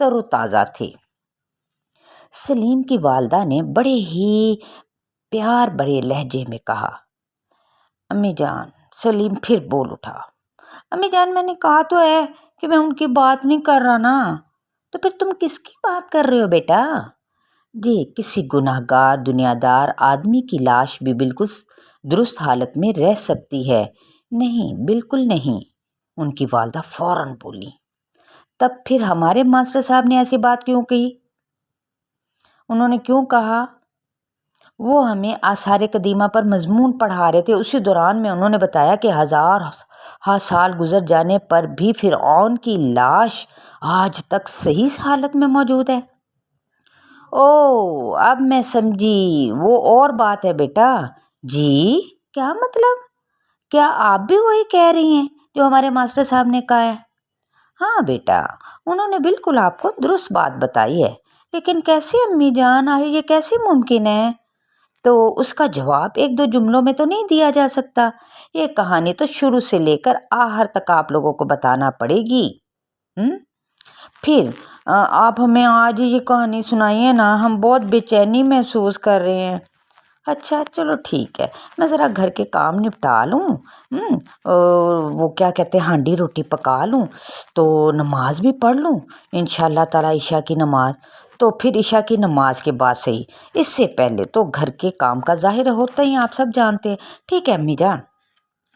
تر و تازہ تھے۔ سلیم کی والدہ نے بڑے ہی پیار بڑے لہجے میں کہا۔ امی جان، سلیم پھر بول اٹھا، امی جان میں نے کہا تو ہے کہ میں ان کی بات نہیں کر رہا نا، تو پھر تم کس کی بات کر رہے ہو بیٹا؟ جی، کسی گناہ گار دنیا دار آدمی کی لاش بھی بالکل درست حالت میں رہ سکتی ہے۔ نہیں، بالکل نہیں، ان کی والدہ فوراً بولی۔ تب پھر ہمارے ماسٹر صاحب نے ایسی بات کیوں کہی؟ انہوں نے کیوں کہا؟ وہ ہمیں آثار قدیمہ پر مضمون پڑھا رہے تھے۔ اسی دوران میں انہوں نے بتایا کہ ہزار سال گزر جانے پر بھی فرعون کی لاش آج تک صحیح حالت میں موجود ہے۔ اوہ، اب میں سمجھی، وہ اور بات ہے بیٹا۔ جی، کیا مطلب؟ کیا آپ بھی وہی کہہ رہی ہیں جو ہمارے ماسٹر صاحب نے کہا ہے؟ ہاں بیٹا، انہوں نے بالکل آپ کو درست بات بتائی ہے، لیکن کیسے امی جان؟ یہ کیسے ممکن ہے؟ تو اس کا جواب ایک دو جملوں میں تو نہیں دیا جا سکتا، یہ کہانی تو شروع سے لے کر آخر تک آپ لوگوں کو بتانا پڑے گی۔ پھر آپ ہمیں آج یہ کہانی سنائیے نا، ہم بہت بے چینی محسوس کر رہے ہیں۔ اچھا چلو ٹھیک ہے، میں ذرا گھر کے کام نپٹا لوں، وہ کیا کہتے ہیں، ہانڈی روٹی پکا لوں، تو نماز بھی پڑھ لوں انشاءاللہ تعالی، عشاء کی نماز۔ تو پھر عشاء کی نماز کے بعد صحیح، اس سے پہلے تو گھر کے کام کا ظاہر ہوتا ہی آپ سب جانتے ہیں۔ ٹھیک ہے امی جان،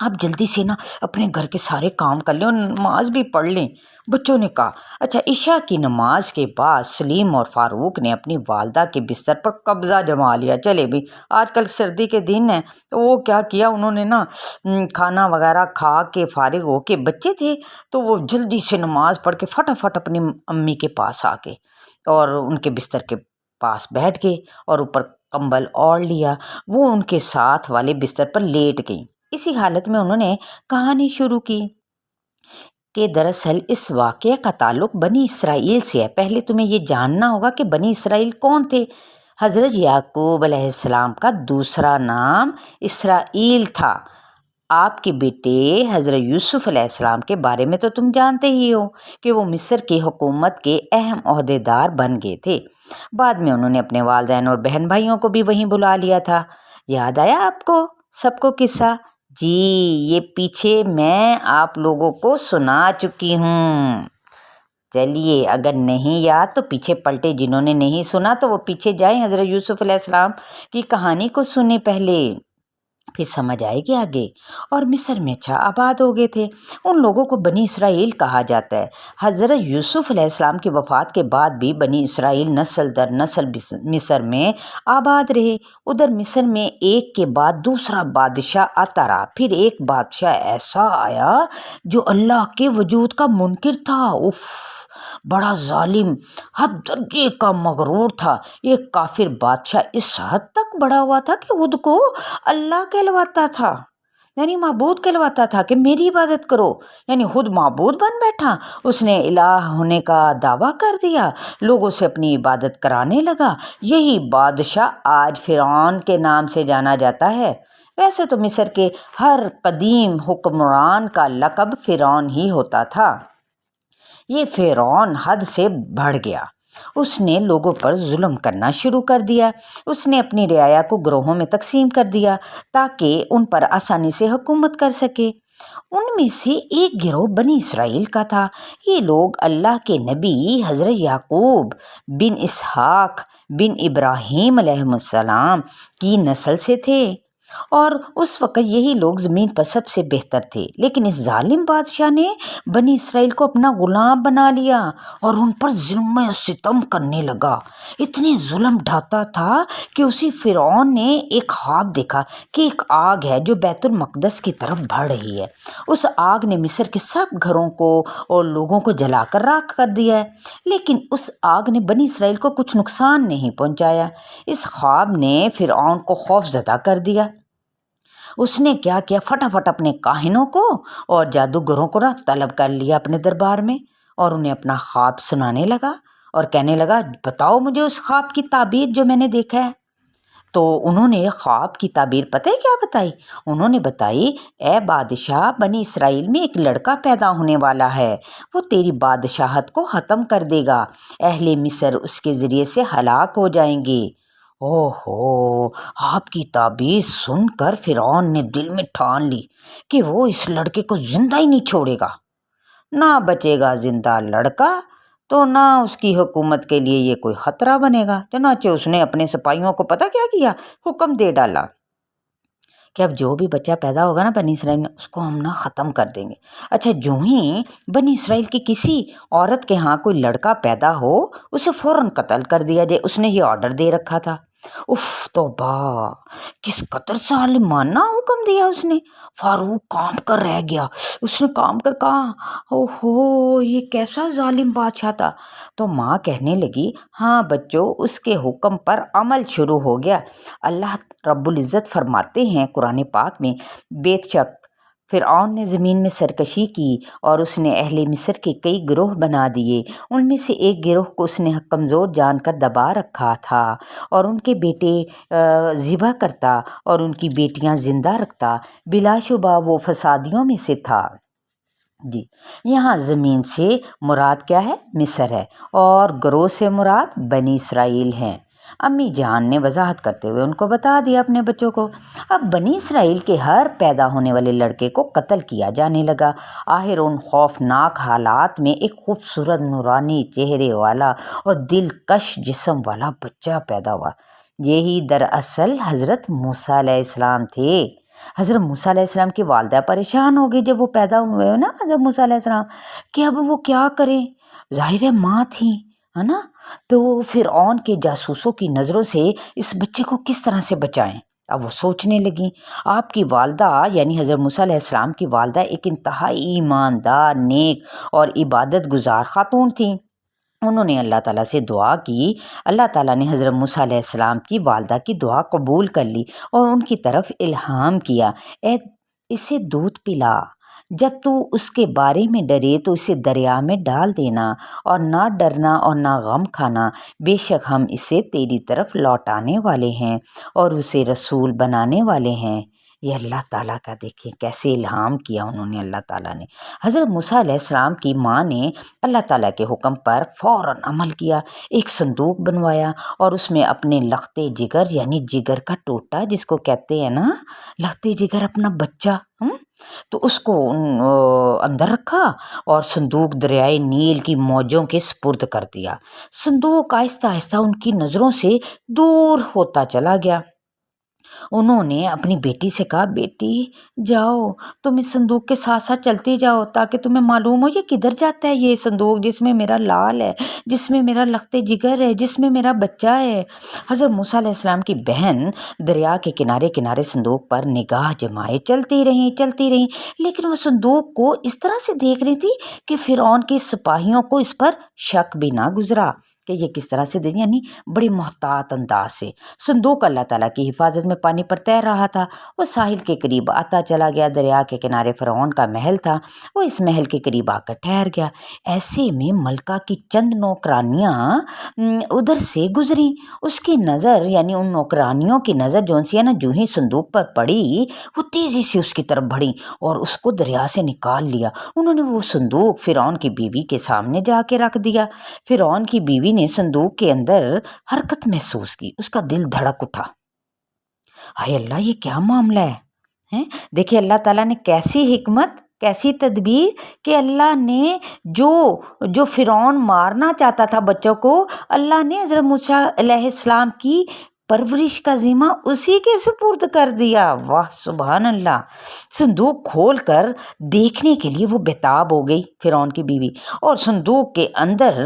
آپ جلدی سے نا اپنے گھر کے سارے کام کر لیں اور نماز بھی پڑھ لیں، بچوں نے کہا۔ اچھا، عشاء کی نماز کے بعد سلیم اور فاروق نے اپنی والدہ کے بستر پر قبضہ جما لیا۔ چلے بھی، آج کل سردی کے دن ہیں تو وہ کیا کیا انہوں نے نا، کھانا وغیرہ کھا کے فارغ ہو کے، بچے تھے تو وہ جلدی سے نماز پڑھ کے فٹافٹ اپنی امی کے پاس آ کے اور ان کے بستر کے پاس بیٹھ گئے اور اوپر کمبل اوڑھ لیا۔ وہ ان کے ساتھ والے بستر پر لیٹ گئیں۔ اسی حالت میں انہوں نے کہانی شروع کی کہ دراصل اس واقعے کا تعلق بنی اسرائیل سے ہے۔ پہلے تمہیں یہ جاننا ہوگا کہ بنی اسرائیل کون تھے۔ حضرت یعقوب علیہ السلام کا دوسرا نام اسرائیل تھا۔ آپ کے بیٹے حضرت یوسف علیہ السلام کے بارے میں تو تم جانتے ہی ہو کہ وہ مصر کی حکومت کے اہم عہدیدار بن گئے تھے۔ بعد میں انہوں نے اپنے والدین اور بہن بھائیوں کو بھی وہیں بلا لیا تھا۔ یاد آیا آپ کو سب کو قصہ؟ جی، یہ پیچھے میں آپ لوگوں کو سنا چکی ہوں۔ چلیے، اگر نہیں یاد تو پیچھے پلٹے، جنہوں نے نہیں سنا تو وہ پیچھے جائیں، حضرت یوسف علیہ السلام کی کہانی کو سنیں پہلے، پھر سمجھ آئے گی آگے۔ اور مصر میں اچھا آباد ہو گئے تھے۔ ان لوگوں کو بنی اسرائیل کہا جاتا ہے۔ حضرت یوسف علیہ السلام کی وفات کے بعد بھی بنی اسرائیل نسل در نسل مصر میں آباد رہے۔ ادھر مصر میں ایک کے بعد دوسرا بادشاہ آتا رہا۔ پھر ایک بادشاہ ایسا آیا جو اللہ کے وجود کا منکر تھا، بڑا ظالم، حد درجے کا مغرور تھا۔ ایک کافر بادشاہ اس حد تک بڑا ہوا تھا کہ خود کو اللہ کہلواتا تھا، یعنی معبود کہلواتا تھا کہ میری عبادت کرو، یعنی خود معبود بن بیٹھا۔ اس نے الہ ہونے کا دعویٰ کر دیا، لوگوں سے اپنی عبادت کرانے لگا۔ یہی بادشاہ آج فرعون کے نام سے جانا جاتا ہے۔ ویسے تو مصر کے ہر قدیم حکمران کا لقب فرعون ہی ہوتا تھا۔ یہ فرعون حد سے بڑھ گیا، اس نے لوگوں پر ظلم کرنا شروع کر دیا۔ اس نے اپنی رعایا کو گروہوں میں تقسیم کر دیا تاکہ ان پر آسانی سے حکومت کر سکے۔ ان میں سے ایک گروہ بنی اسرائیل کا تھا۔ یہ لوگ اللہ کے نبی حضرت یعقوب بن اسحاق بن ابراہیم علیہ السلام کی نسل سے تھے، اور اس وقت یہی لوگ زمین پر سب سے بہتر تھے۔ لیکن اس ظالم بادشاہ نے بنی اسرائیل کو اپنا غلام بنا لیا اور ان پر ظلم و ستم کرنے لگا۔ اتنے ظلم ڈھاتا تھا کہ اسی فرعون نے ایک خواب دیکھا کہ ایک آگ ہے جو بیت المقدس کی طرف بڑھ رہی ہے۔ اس آگ نے مصر کے سب گھروں کو اور لوگوں کو جلا کر راکھ کر دیا ہے، لیکن اس آگ نے بنی اسرائیل کو کچھ نقصان نہیں پہنچایا۔ اس خواب نے فرعون کو خوف زدہ کر دیا۔ اس نے کیا کیا، فٹافٹ اپنے کاہنوں کو اور جادوگروں کو طلب کر لیا اپنے دربار میں، اور انہیں اپنا خواب سنانے لگا اور کہنے لگا، بتاؤ مجھے اس خواب کی تعبیر جو میں نے دیکھا ہے۔ تو انہوں نے خواب کی تعبیر پتہ ہے کیا بتائی؟ انہوں نے بتائی اے بادشاہ، بنی اسرائیل میں ایک لڑکا پیدا ہونے والا ہے، وہ تیری بادشاہت کو ختم کر دے گا، اہل مصر اس کے ذریعے سے ہلاک ہو جائیں گے۔ اوہو، آپ کی تعبیر سن کر فرعون نے دل میں ٹھان لی کہ وہ اس لڑکے کو زندہ ہی نہیں چھوڑے گا، نہ بچے گا زندہ لڑکا تو نہ اس کی حکومت کے لیے یہ کوئی خطرہ بنے گا۔ چنانچہ اس نے اپنے سپاہیوں کو پتہ کیا کیا، حکم دے ڈالا کہ اب جو بھی بچہ پیدا ہوگا نا بنی اسرائیل میں، اس کو ہم نا ختم کر دیں گے۔ اچھا، جو ہی بنی اسرائیل کی کسی عورت کے ہاں کوئی لڑکا پیدا ہو، اسے فوراً قتل کر دیا جائے، اس نے یہ آرڈر دے رکھا تھا۔ اف توبہ، کس قدر ظالمانہ حکم دیا اس نے۔ فاروق کانپ کر رہ گیا، اس نے کام کر کہا اوہو، یہ کیسا ظالم بادشاہ تھا۔ تو ماں کہنے لگی ہاں بچوں، اس کے حکم پر عمل شروع ہو گیا۔ اللہ رب العزت فرماتے ہیں قرآن پاک میں، بے شک فرعون نے زمین میں سرکشی کی اور اس نے اہل مصر کے کئی گروہ بنا دیے، ان میں سے ایک گروہ کو اس نے کمزور جان کر دبا رکھا تھا اور ان کے بیٹے ذبح کرتا اور ان کی بیٹیاں زندہ رکھتا، بلا شبہ وہ فسادیوں میں سے تھا۔ جی، یہاں زمین سے مراد کیا ہے؟ مصر ہے، اور گروہ سے مراد بنی اسرائیل ہیں۔ امی جان نے وضاحت کرتے ہوئے ان کو بتا دیا اپنے بچوں کو۔ اب بنی اسرائیل کے ہر پیدا ہونے والے لڑکے کو قتل کیا جانے لگا۔ آخر ان خوفناک حالات میں ایک خوبصورت نورانی چہرے والا اور دلکش جسم والا بچہ پیدا ہوا۔ یہی دراصل حضرت موسیٰ علیہ السلام تھے۔ حضرت موسیٰ علیہ السلام کی والدہ پریشان ہو گئی جب وہ پیدا ہوئے نا حضرت موسیٰ علیہ السلام، کہ اب وہ کیا کریں، ظاہر ہے ماں تھی، ہے نا، تو وہ فرعون کے جاسوسوں کی نظروں سے اس بچے کو کس طرح سے بچائیں۔ اب وہ سوچنے لگیں۔ آپ کی والدہ یعنی حضرت موسیٰ علیہ السلام کی والدہ ایک انتہائی ایماندار، نیک اور عبادت گزار خاتون تھیں۔ انہوں نے اللہ تعالیٰ سے دعا کی۔ اللہ تعالیٰ نے حضرت موسیٰ علیہ السلام کی والدہ کی دعا قبول کر لی اور ان کی طرف الہام کیا، اے اسے دودھ پلا، جب تو اس کے بارے میں ڈرے تو اسے دریا میں ڈال دینا اور نہ ڈرنا اور نہ غم کھانا، بے شک ہم اسے تیری طرف لوٹانے والے ہیں اور اسے رسول بنانے والے ہیں۔ یہ اللہ تعالیٰ کا دیکھیں کیسے الہام کیا انہوں نے، اللہ تعالیٰ نے۔ حضرت موسیٰ علیہ السلام کی ماں نے اللہ تعالیٰ کے حکم پر فوراً عمل کیا، ایک صندوق بنوایا اور اس میں اپنے لختے جگر یعنی جگر کا ٹوٹا جس کو کہتے ہیں نا، لختے جگر اپنا بچہ، تو اس کو اندر رکھا اور صندوق دریائے نیل کی موجوں کے سپرد کر دیا۔ صندوق آہستہ آہستہ ان کی نظروں سے دور ہوتا چلا گیا۔ انہوں نے اپنی بیٹی سے کہا بیٹی جاؤ، تم اس صندوق کے ساتھ ساتھ چلتے جاؤ تاکہ تمہیں معلوم ہو یہ کدھر جاتا ہے، یہ صندوق جس میں میرا لال ہے، جس میں میرا لخت جگر ہے، جس میں میرا بچہ ہے۔ حضرت موسیٰ علیہ السلام کی بہن دریا کے کنارے کنارے صندوق پر نگاہ جمائے چلتی رہیں، لیکن وہ صندوق کو اس طرح سے دیکھ رہی تھی کہ فرعون کے سپاہیوں کو اس پر شک بھی نہ گزرا کہ یہ کس طرح سے دیکھ، یعنی بڑی محتاط انداز سے۔ صندوق اللہ تعالیٰ کی حفاظت میں پانی پر تیر رہا تھا۔ وہ ساحل کے قریب آتا چلا گیا۔ دریا کے کنارے فرعون کا محل تھا، وہ اس محل کے قریب آ کر ٹھہر گیا۔ ایسے میں ملکہ کی چند نوکرانیاں ادھر سے گزری۔ اس کی نظر یعنی ان نوکرانیوں کی نظر جون سی ہے نا، جو ہی صندوق پر پڑی وہ تیزی سے اس کی طرف بڑھی اور اس کو دریا سے نکال لیا۔ انہوں نے وہ صندوق فرعون کی بیوی کے سامنے جا کے رکھ دیا۔ فرعون کی بیوی نے صندوق کے اندر حرکت محسوس کی، اس کا دل دھڑک اٹھا۔ ہائے اللہ، یہ کیا معاملہ ہے؟ دیکھیں اللہ تعالیٰ نے کیسی حکمت، کیسی تدبیر کہ اللہ نے جو فرعون مارنا چاہتا تھا بچوں کو، اللہ نے حضرت موسیٰ علیہ السلام کی پرورش کا ذمہ اسی کے سپرد کر دیا۔ واہ سبحان اللہ۔ صندوق کھول کر دیکھنے کے لیے وہ بےتاب ہو گئی فرعون کی بیوی، اور صندوق کے اندر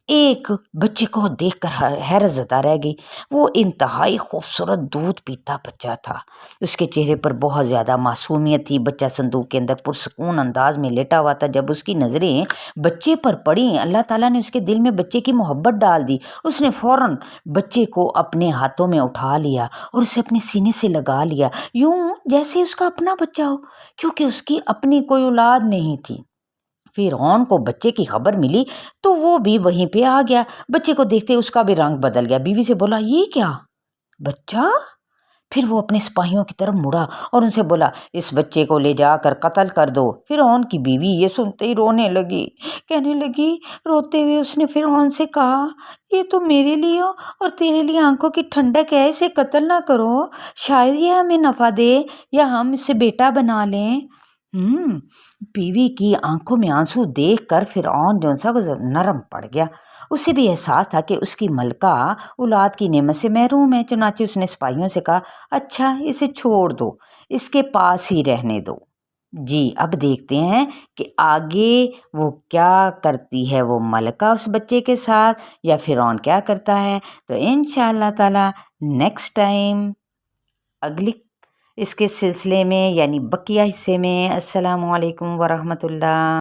ایک بچے کو دیکھ کر حیرت زدہ رہ گئی۔ وہ انتہائی خوبصورت دودھ پیتا بچہ تھا، اس کے چہرے پر بہت زیادہ معصومیت تھی۔ بچہ صندوق کے اندر پرسکون انداز میں لیٹا ہوا تھا۔ جب اس کی نظریں بچے پر پڑیں، اللہ تعالیٰ نے اس کے دل میں بچے کی محبت ڈال دی۔ اس نے فوراً بچے کو اپنے ہاتھوں میں اٹھا لیا اور اسے اپنے سینے سے لگا لیا، یوں جیسے اس کا اپنا بچہ ہو، کیونکہ اس کی اپنی کوئی اولاد نہیں تھی۔ فرعون کو بچے کی خبر ملی تو وہ بھی وہیں پہ آ گیا۔ بچے کو دیکھتے اس کا بھی رنگ بدل گیا۔ بیوی سے بولا یہ کیا؟ بچہ؟ پھر وہ اپنے سپاہیوں کی طرف مڑا اور ان سے بولا اس بچے کو لے جا کر قتل کر دو۔ فرعون کی بیوی یہ سنتے ہی رونے لگی، کہنے لگی روتے ہوئے اس نے فرعون سے کہا یہ تو میرے لیے اور تیرے لیے آنکھوں کی ٹھنڈک ہے، اسے قتل نہ کرو، شاید یہ ہمیں نفع دے یا ہم اسے بیٹا بنا لیں۔ بیوی کی آنکھوں میں آنسو دیکھ کر فرعون جو سا وہ نرم پڑ گیا، اسے بھی احساس تھا کہ اس کی ملکہ اولاد کی نعمت سے محروم ہے، چنانچہ اس نے سپاہیوں سے کہا اچھا اسے چھوڑ دو، اس کے پاس ہی رہنے دو۔ جی اب دیکھتے ہیں کہ آگے وہ کیا کرتی ہے وہ ملکہ اس بچے کے ساتھ یا فرعون کیا کرتا ہے، تو انشاءاللہ تعالی نیکسٹ ٹائم اگلی اس کے سلسلے میں یعنی بقیہ حصے میں۔ السلام علیکم ورحمۃ اللہ۔